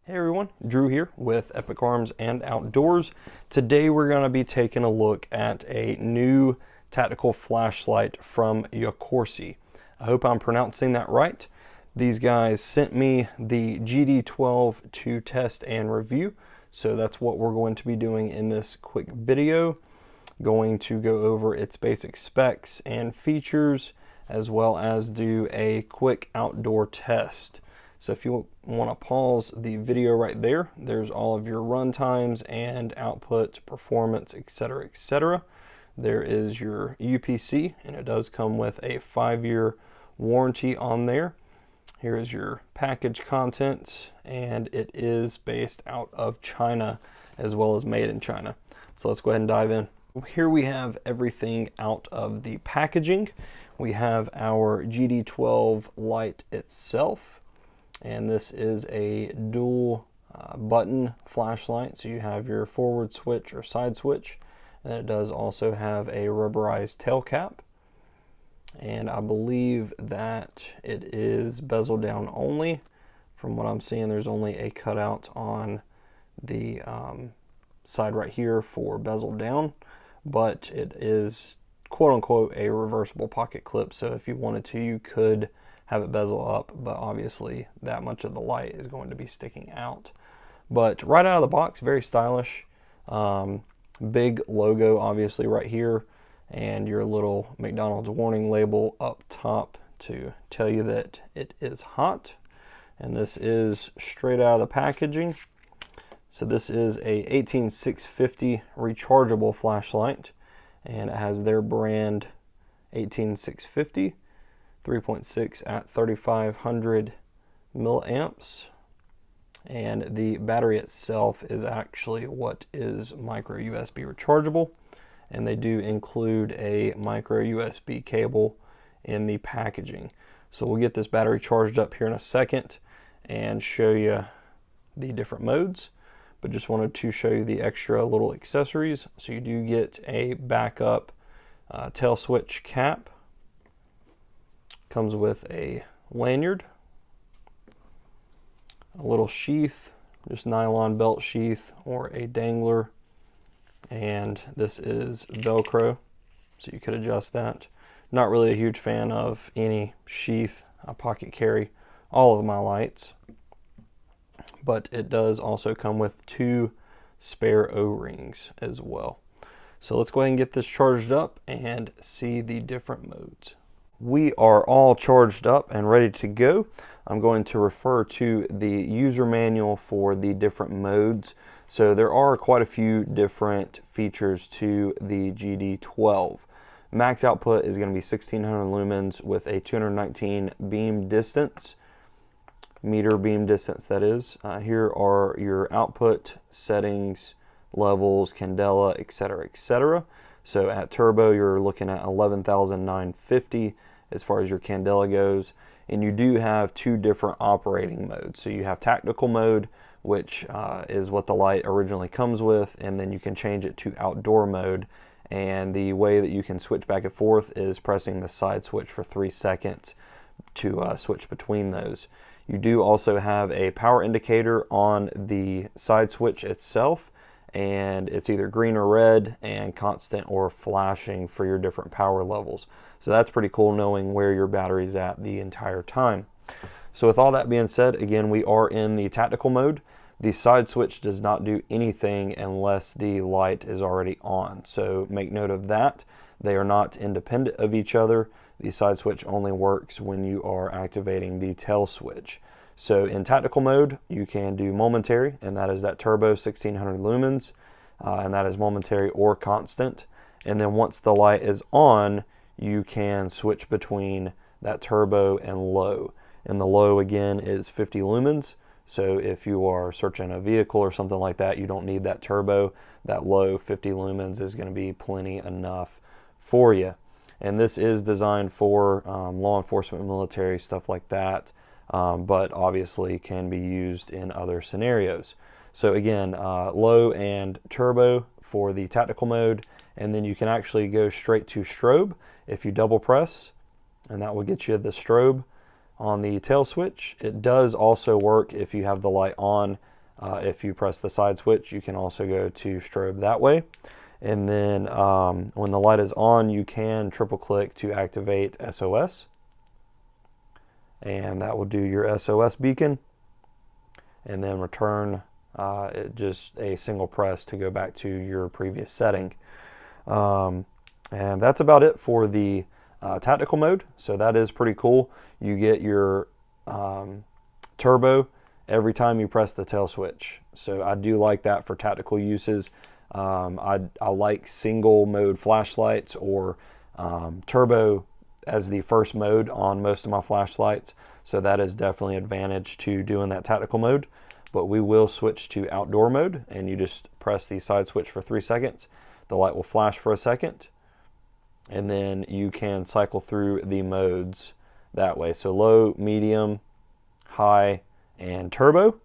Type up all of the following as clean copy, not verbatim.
Hey everyone, Drew here with Epic Arms and Outdoors. Today we're going to be taking a look at a new tactical flashlight from Yakorsei. I hope I'm pronouncing that right. These guys sent me the GD12 to test and review, so that's what we're going to be doing in this quick video. Going to go over its basic specs and features, as well as do a quick outdoor test. So if you want to pause the video right there, there's all of your run times and output, performance, etc., etc. There is your UPC, and it does come with a 5-year warranty on there. Here is your package contents, and it is based out of China as well as made in China. So let's go ahead and dive in. Here we have everything out of the packaging. We have our GD12 light itself. And this is a dual button flashlight, so you have your forward switch or side switch, and it does also have a rubberized tail cap, and I believe that it is bezel down only. From what I'm seeing, there's only a cutout on the side right here for bezel down, but it is quote unquote a reversible pocket clip, so if you wanted to, you could have it bezel up, but obviously that much of the light is going to be sticking out. But right out of the box, very stylish. Big logo obviously right here, and your little McDonald's warning label up top to tell you that it is hot. And this is straight out of the packaging. So this is a 18650 rechargeable flashlight, and it has their brand 18650. 3.6 at 3500 milliamps, and the battery itself is actually what is micro USB rechargeable, and they do include a micro USB cable in the packaging. So we'll get this battery charged up here in a second and show you the different modes, but just wanted to show you the extra little accessories. So you do get a backup tail switch cap. Comes with a lanyard, a little sheath, just nylon belt sheath or a dangler, and this is Velcro, so you could adjust that. Not really a huge fan of any sheath. I pocket carry all of my lights, but it does also come with 2 spare O-rings as well. So let's go ahead and get this charged up and see the different modes. We are all charged up and ready to go. I'm going to refer to the user manual for the different modes. So there are quite a few different features to the GD12. Max output is going to be 1600 lumens with a 219 beam distance, meter beam distance that is. Here are your output settings, levels, candela, etc., etc. So at turbo, you're looking at 11,950 as far as your candela goes. And you do have 2 different operating modes. So you have tactical mode, which is what the light originally comes with, and then you can change it to outdoor mode. And the way that you can switch back and forth is pressing the side switch for 3 seconds to switch between those. You do also have a power indicator on the side switch itself, and it's either green or red and constant or flashing for your different power levels. So that's pretty cool, knowing where your battery's at the entire time. So with all that being said, again, we are in the tactical mode. The side switch does not do anything unless the light is already on. So make note of that. They are not independent of each other. The side switch only works when you are activating the tail switch. So in tactical mode, you can do momentary, and that is that turbo 1600 lumens, and that is momentary or constant. And then once the light is on, you can switch between that turbo and low. And the low again is 50 lumens. So if you are searching a vehicle or something like that, you don't need that turbo. That low 50 lumens is going to be plenty enough for you. And this is designed for law enforcement, military, stuff like that. But obviously can be used in other scenarios. So again, low and turbo for the tactical mode, and then you can actually go straight to strobe if you double press, and that will get you the strobe on the tail switch. It does also work if you have the light on If you press the side switch, you can also go to strobe that way. And then when the light is on, you can triple click to activate SOS. And that will do your SOS beacon. And then return just a single press to go back to your previous setting. And that's about it for the tactical mode. So that is pretty cool. You get your turbo every time you press the tail switch. So I do like that for tactical uses. I like single mode flashlights or turbo as the first mode on most of my flashlights. So that is definitely an advantage to doing that tactical mode. But we will switch to outdoor mode, and you just press the side switch for 3 seconds. The light will flash for a second, and then you can cycle through the modes that way. So low, medium, high, and turbo.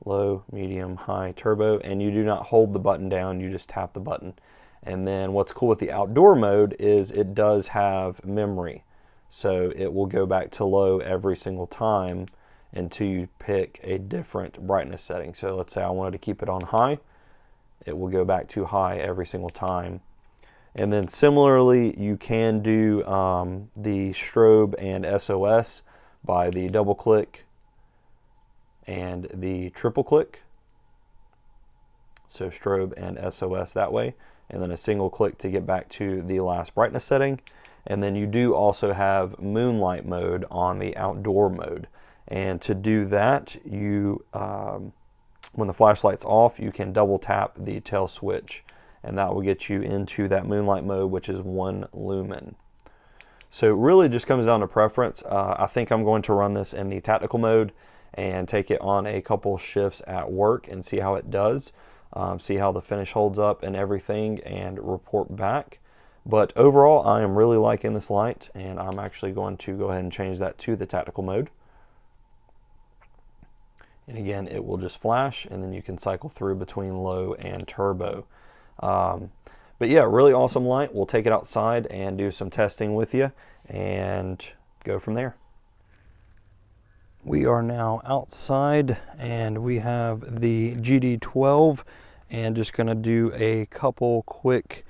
Low, medium, high, turbo, and you do not hold the button down, you just tap the button. And then what's cool with the outdoor mode is it does have memory. So it will go back to low every single time until you pick a different brightness setting. So let's say I wanted to keep it on high, it will go back to high every single time. And then similarly, you can do the strobe and SOS by the double click and the triple click. So strobe and SOS that way, and then a single click to get back to the last brightness setting. And then you do also have moonlight mode on the outdoor mode. And to do that, you when the flashlight's off, you can double tap the tail switch, and that will get you into that moonlight mode, which is 1 lumen. So it really just comes down to preference. I think I'm going to run this in the tactical mode and take it on a couple shifts at work and see how it does, see how the finish holds up and everything, and report back. But overall, I am really liking this light, and I'm actually going to go ahead and change that to the tactical mode. And again, it will just flash, and then you can cycle through between low and turbo. But yeah, really awesome light. We'll take it outside and do some testing with you and go from there. We are now outside, and we have the GD12, and just going to do a couple quick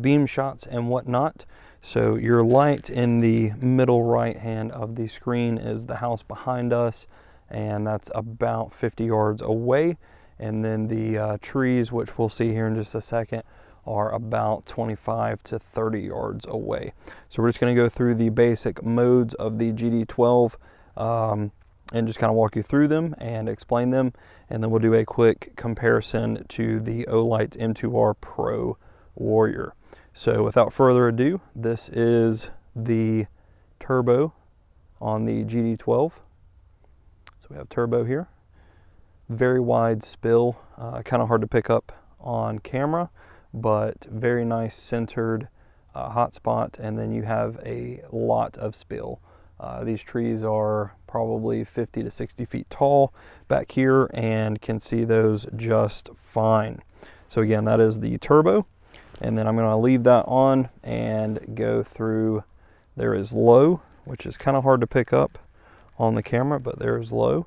beam shots and whatnot. So your light in the middle right hand of the screen is the house behind us, and that's about 50 yards away. And then the trees, which we'll see here in just a second, are about 25 to 30 yards away. So we're just going to go through the basic modes of the GD12 and just kind of walk you through them and explain them, and then we'll do a quick comparison to the Olight M2R Pro Warrior. So without further ado, this is the turbo on the GD12. So we have turbo here. Very wide spill, kind of hard to pick up on camera, but very nice centered hot spot, and then you have a lot of spill. These trees are probably 50 to 60 feet tall back here, and can see those just fine. So again, that is the turbo, and then I'm going to leave that on and go through. There is low, which is kind of hard to pick up on the camera, but there is low.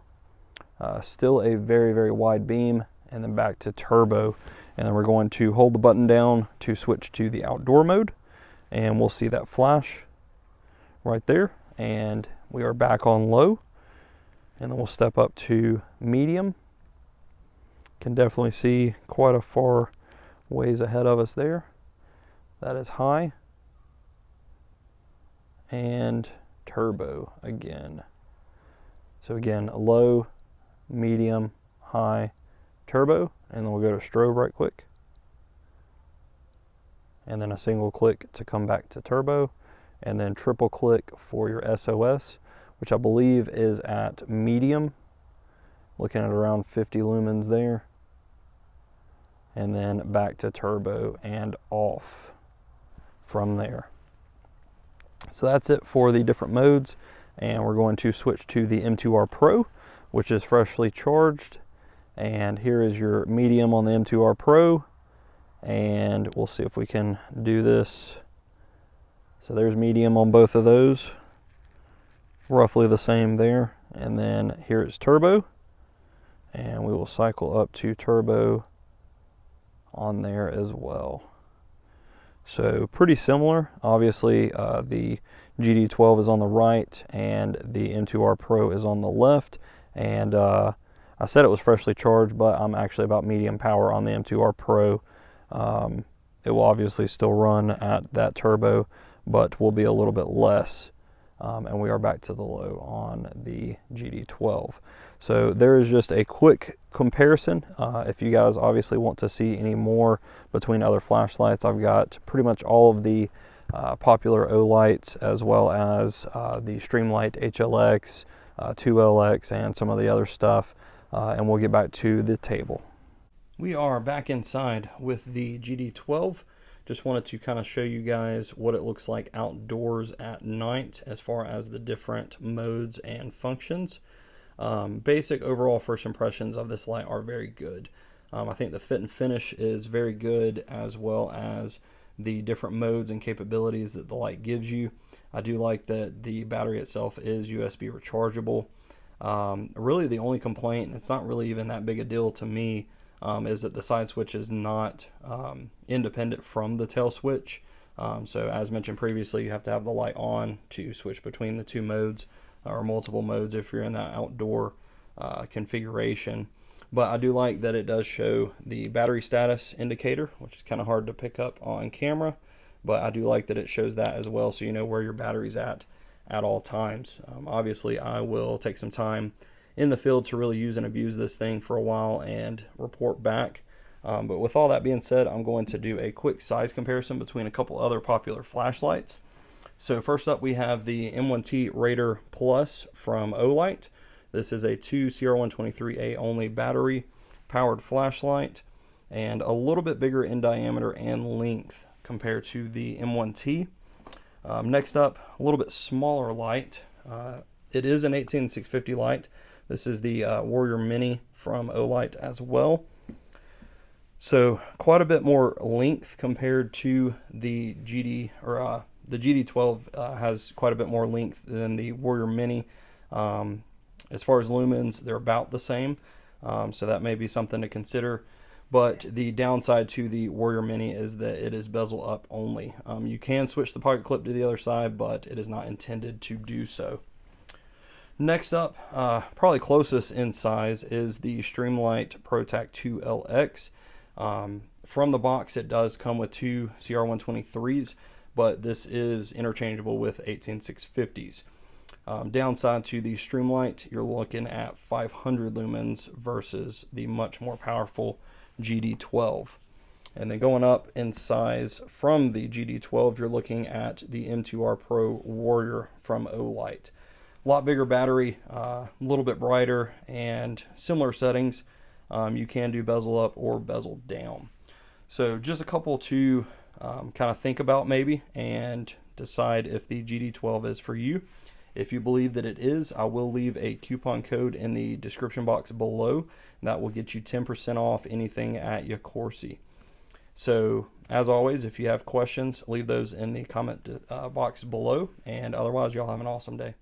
Still a very, very wide beam, and then back to turbo. And then we're going to hold the button down to switch to the outdoor mode, and we'll see that flash right there. And we are back on low, and then we'll step up to medium. Can definitely see quite a far ways ahead of us there. That is high, and turbo again. So again, low, medium, high, turbo, and then we'll go to strobe right quick, and then a single click to come back to turbo, and then triple click for your SOS, which I believe is at medium, looking at around 50 lumens there, and then back to turbo and off from there. So that's it for the different modes, and we're going to switch to the M2R Pro, which is freshly charged. And here is your medium on the M2R Pro, and we'll see if we can do this. So there's medium on both of those, roughly the same there. And then here is turbo, and we will cycle up to turbo on there as well. So pretty similar. Obviously the GD12 is on the right and the M2R Pro is on the left, and I said it was freshly charged, but I'm actually about medium power on the M2R Pro. It will obviously still run at that turbo, but will be a little bit less. And we are back to the low on the GD12. So there is just a quick comparison. If you guys obviously want to see any more between other flashlights, I've got pretty much all of the popular Olights, as well as the Streamlight HLX, 2LX, and some of the other stuff. And we'll get back to the table. We are back inside with the GD12. Just wanted to kind of show you guys what it looks like outdoors at night as far as the different modes and functions. Basic overall first impressions of this light are very good. I think the fit and finish is very good, as well as the different modes and capabilities that the light gives you. I do like that the battery itself is USB rechargeable. Really the only complaint, and it's not really even that big a deal to me, is that the side switch is not independent from the tail switch. So as mentioned previously, you have to have the light on to switch between the two modes, or multiple modes if you're in that outdoor configuration. But I do like that it does show the battery status indicator, which is kind of hard to pick up on camera, but I do like that it shows that as well, so you know where your battery's at all times. Obviously I will take some time in the field to really use and abuse this thing for a while and report back. But with all that being said, I'm going to do a quick size comparison between a couple other popular flashlights. So first up, we have the M1T Raider Plus from Olight. This is a 2 CR123A only battery powered flashlight, and a little bit bigger in diameter and length compared to the M1T. Next up, a little bit smaller light. It is an 18650 light. This is the Warrior Mini from Olight as well. So quite a bit more length compared to the GD, or the GD12 has quite a bit more length than the Warrior Mini. As far as lumens, they're about the same, so that may be something to consider. But the downside to the Warrior Mini is that it is bezel up only. You can switch the pocket clip to the other side, but it is not intended to do so. Next up, probably closest in size, is the Streamlight ProTac 2LX. From the box, it does come with two CR123s, but this is interchangeable with 18650s. Downside to the Streamlight, you're looking at 500 lumens versus the much more powerful GD12. And then going up in size from the GD12, you're looking at the M2R Pro Warrior from Olight. A lot bigger battery, a little bit brighter, and similar settings. You can do bezel up or bezel down. So just a couple to kind of think about maybe and decide if the GD12 is for you. If you believe that it is, I will leave a coupon code in the description box below. That will get you 10% off anything at Yakorsei. So as always, if you have questions, leave those in the comment box below, and otherwise y'all have an awesome day.